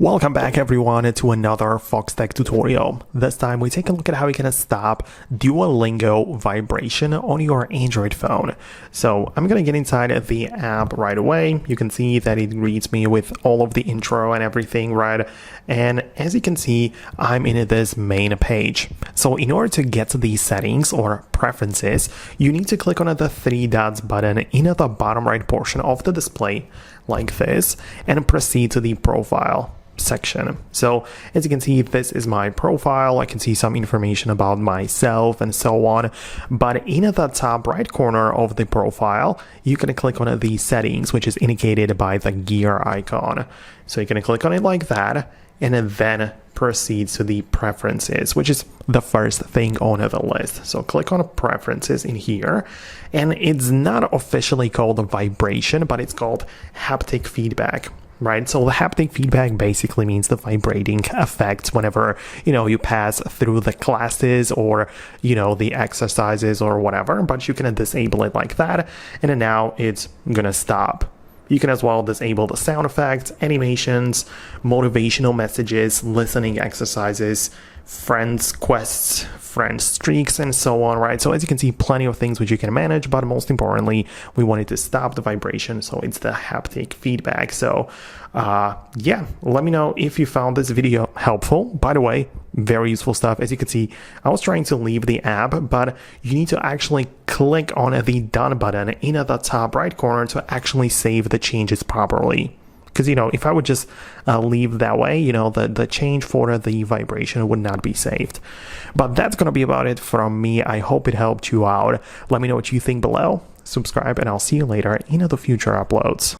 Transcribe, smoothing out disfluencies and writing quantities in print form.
Welcome back everyone to another Foxtecc tutorial. This time we take a look at how you can stop Duolingo vibration on your Android phone. So I'm gonna get inside the app right away. You can see that it greets me with all of the intro and everything, right? And as you can see, I'm in this main page. So in order to get to these settings or preferences, you need to click on the three dots button in the bottom right portion of the display like this and proceed to the profile section. So as you can see, this is my profile. I can see some information about myself and so on, but in the top right corner of the profile you can click on the settings, which is indicated by the gear icon. So you can click on it like that and then proceed to the preferences, which is the first thing on the list. So click on preferences in here, and it's not officially called a vibration, but it's called haptic feedback. Right, so the haptic feedback basically means the vibrating effects whenever you pass through the classes or the exercises or whatever, but you can disable it like that, and then now it's gonna stop. You can as well disable the sound effects, animations, motivational messages, listening exercises, friends quests, friend streaks, and so on, right? So as you can see, plenty of things which you can manage, but most importantly, we wanted to stop the vibration, so it's the haptic feedback. So yeah, let me know if you found this video helpful. By the way, very useful stuff. As you can see, I was trying to leave the app, but you need to actually click on the done button in the top right corner to actually save the changes properly. Because if I would just leave that way, the change for the vibration would not be saved. But that's gonna be about it from me. I hope it helped you out. Let me know what you think below. Subscribe, and I'll see you later in the future uploads.